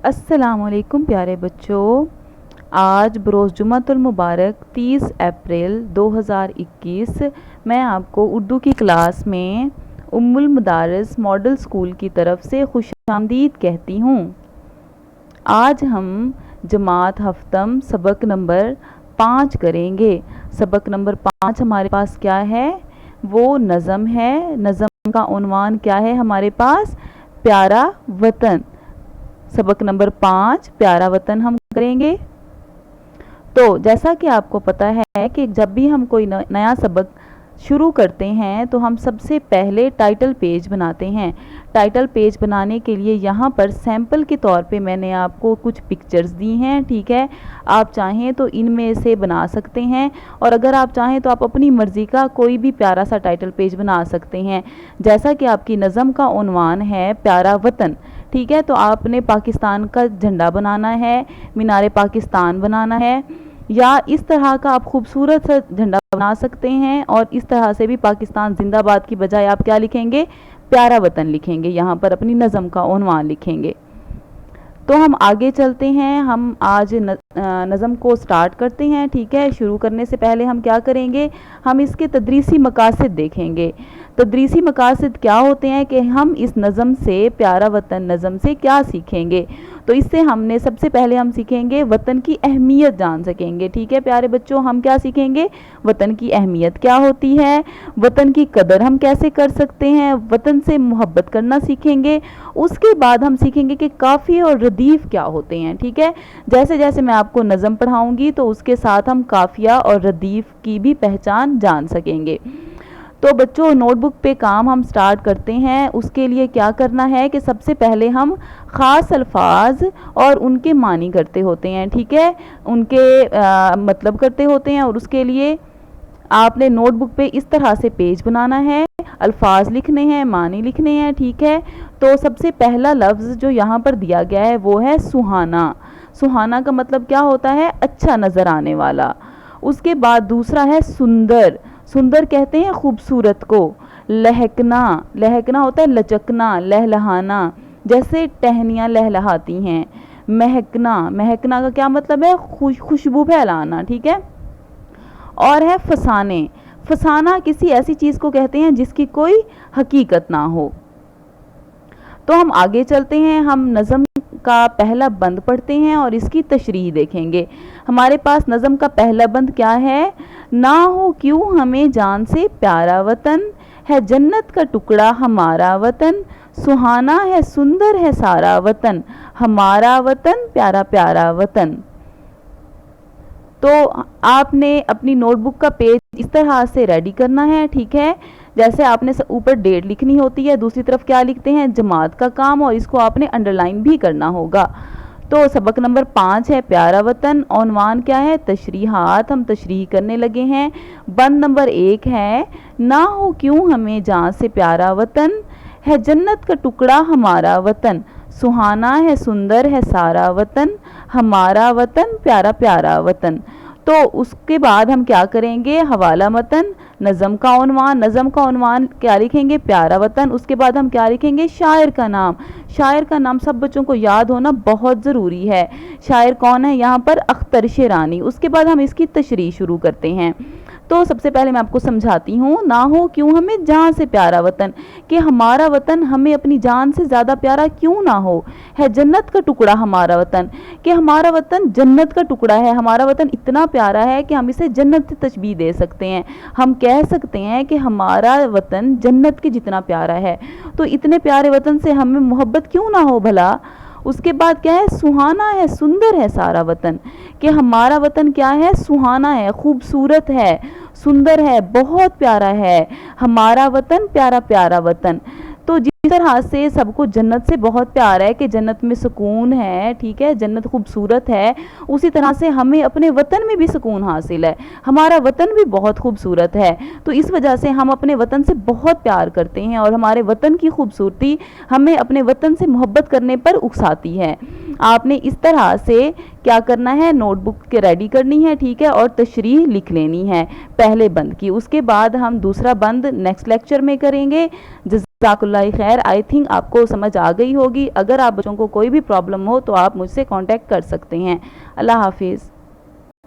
السلام علیکم پیارے بچوں، آج بروز جمعۃ المبارک 30 اپریل 2021 میں آپ کو اردو کی کلاس میں ام المدارس ماڈل اسکول کی طرف سے خوش آمدید کہتی ہوں۔ آج ہم جماعت ہفتم سبق نمبر 5 کریں گے۔ سبق نمبر 5 ہمارے پاس کیا ہے؟ وہ نظم ہے۔ نظم کا عنوان کیا ہے ہمارے پاس؟ پیارا وطن۔ سبق نمبر 5 پیارا وطن ہم کریں گے۔ تو جیسا کہ آپ کو پتا ہے کہ جب بھی ہم کوئی نیا سبق شروع کرتے ہیں تو ہم سب سے پہلے ٹائٹل پیج بناتے ہیں۔ ٹائٹل پیج بنانے کے لیے یہاں پر سیمپل کے طور پہ میں نے آپ کو کچھ پکچرز دی ہیں، ٹھیک ہے؟ آپ چاہیں تو ان میں سے بنا سکتے ہیں، اور اگر آپ چاہیں تو آپ اپنی مرضی کا کوئی بھی پیارا سا ٹائٹل پیج بنا سکتے ہیں۔ جیسا کہ آپ کی نظم کا عنوان ہے پیارا وطن، ٹھیک ہے؟ تو آپ نے پاکستان کا جھنڈا بنانا ہے، مینار پاکستان بنانا ہے، یا اس طرح کا آپ خوبصورت سا جھنڈا بنا سکتے ہیں، اور اس طرح سے بھی پاکستان زندہ باد کی بجائے آپ کیا لکھیں گے؟ پیارا وطن لکھیں گے، یہاں پر اپنی نظم کا عنوان لکھیں گے۔ تو ہم آگے چلتے ہیں، ہم آج نظم کو سٹارٹ کرتے ہیں، ٹھیک ہے؟ شروع کرنے سے پہلے ہم کیا کریں گے؟ ہم اس کے تدریسی مقاصد دیکھیں گے۔ تدریسی مقاصد کیا ہوتے ہیں کہ ہم اس نظم سے، پیارا وطن نظم سے کیا سیکھیں گے؟ تو اس سے ہم نے سب سے پہلے ہم سیکھیں گے وطن کی اہمیت جان سکیں گے، ٹھیک ہے پیارے بچوں؟ ہم کیا سیکھیں گے؟ وطن کی اہمیت کیا ہوتی ہے، وطن کی قدر ہم کیسے کر سکتے ہیں، وطن سے محبت کرنا سیکھیں گے۔ اس کے بعد ہم سیکھیں گے کہ قافیہ اور ردیف کیا ہوتے ہیں، ٹھیک ہے؟ جیسے جیسے میں آپ کو نظم پڑھاؤں گی تو اس کے ساتھ ہم قافیہ اور ردیف کی بھی پہچان جان سکیں گے۔ تو بچوں نوٹ بک پہ کام ہم سٹارٹ کرتے ہیں۔ اس کے لیے کیا کرنا ہے کہ سب سے پہلے ہم خاص الفاظ اور ان کے معنی کرتے ہوتے ہیں، ٹھیک ہے؟ ان کے مطلب کرتے ہوتے ہیں، اور اس کے لیے آپ نے نوٹ بک پہ اس طرح سے پیج بنانا ہے، الفاظ لکھنے ہیں، معنی لکھنے ہیں، ٹھیک ہے؟ تو سب سے پہلا لفظ جو یہاں پر دیا گیا ہے وہ ہے سہانا۔ سہانا کا مطلب کیا ہوتا ہے؟ اچھا نظر آنے والا۔ اس کے بعد دوسرا ہے سندر۔ سندر کہتے ہیں خوبصورت کو۔ لہکنا، لہکنا ہوتا ہے لچکنا، لہلہانا، جیسے ٹہنیاں لہلہاتی ہیں۔ مہکنا، مہکنا کا کیا مطلب ہے؟ خوشبو پھیلانا، ٹھیک ہے؟ اور ہے فسانے۔ فسانہ کسی ایسی چیز کو کہتے ہیں جس کی کوئی حقیقت نہ ہو۔ تو ہم آگے چلتے ہیں، ہم نظم کا پہلا بند پڑھتے ہیں اور اس کی تشریح دیکھیں گے۔ ہمارے پاس نظم کا پہلا بند کیا ہے؟ نہ ہو کیوں ہمیں جان سے پیارا وطن، ہے جنت کا ٹکڑا ہمارا وطن، سہانا ہے سندر ہے سارا وطن، ہمارا وطن پیارا پیارا وطن۔ تو آپ نے اپنی نوٹ بک کا پیج اس طرح سے ریڈی کرنا ہے، ٹھیک ہے؟ جیسے آپ نے اوپر ڈیٹ لکھنی ہوتی ہے، دوسری طرف کیا لکھتے ہیں؟ جماعت کا کام، اور اس کو آپ نے انڈر لائن بھی کرنا ہوگا۔ تو سبق نمبر 5 ہے پیارا وطن، عنوان کیا ہے؟ تشریحات، ہم تشریح کرنے لگے ہیں۔ بند نمبر 1 ہے نہ ہو کیوں ہمیں جان سے پیارا وطن، ہے جنت کا ٹکڑا ہمارا وطن، سہانا ہے سندر ہے سارا وطن، ہمارا وطن پیارا پیارا وطن۔ تو اس کے بعد ہم کیا کریں گے؟ حوالہ متن، نظم کا عنوان۔ نظم کا عنوان کیا لکھیں گے؟ پیارا وطن۔ اس کے بعد ہم کیا لکھیں گے؟ شاعر کا نام۔ شاعر کا نام سب بچوں کو یاد ہونا بہت ضروری ہے۔ شاعر کون ہے یہاں پر؟ اختر شیرانی۔ اس کے بعد ہم اس کی تشریح شروع کرتے ہیں۔ تو سب سے پہلے میں آپ کو سمجھاتی ہوں، نہ ہو کیوں ہمیں جان سے پیارا وطن، کہ ہمارا وطن ہمیں اپنی جان سے زیادہ پیارا کیوں نہ ہو، ہے جنت کا ٹکڑا ہمارا وطن، کہ ہمارا وطن جنت کا ٹکڑا ہے، ہمارا وطن اتنا پیارا ہے کہ ہم اسے جنت سے تشبیہ دے سکتے ہیں، ہم کہہ سکتے ہیں کہ ہمارا وطن جنت کے جتنا پیارا ہے۔ تو اتنے پیارے وطن سے ہمیں محبت کیوں نہ ہو بھلا؟ اس کے بعد کیا ہے؟ سہانا ہے سندر ہے سارا وطن، کہ ہمارا وطن کیا ہے؟ سہانا ہے، خوبصورت ہے، سندر ہے، بہت پیارا ہے، ہمارا وطن پیارا پیارا وطن۔ تو جس طرح سے سب کو جنت سے بہت پیار ہے کہ جنت میں سکون ہے، ٹھیک ہے، جنت خوبصورت ہے، اسی طرح سے ہمیں اپنے وطن میں بھی سکون حاصل ہے، ہمارا وطن بھی بہت خوبصورت ہے۔ تو اس وجہ سے ہم اپنے وطن سے بہت پیار کرتے ہیں، اور ہمارے وطن کی خوبصورتی ہمیں اپنے وطن سے محبت کرنے پر اکساتی ہے۔ آپ نے اس طرح سے کیا کرنا ہے، نوٹ بک ریڈی کرنی ہے، ٹھیک ہے، اور تشریح لکھ لینی ہے پہلے بند کی۔ اس کے بعد ہم دوسرا بند نیکسٹ لیکچر میں کریں گے۔ جزاک اللہ خیر۔ آئی تھنک آپ کو سمجھ آ گئی ہوگی۔ اگر آپ بچوں کو کوئی بھی پرابلم ہو تو آپ مجھ سے کانٹیکٹ کر سکتے ہیں۔ اللہ حافظ۔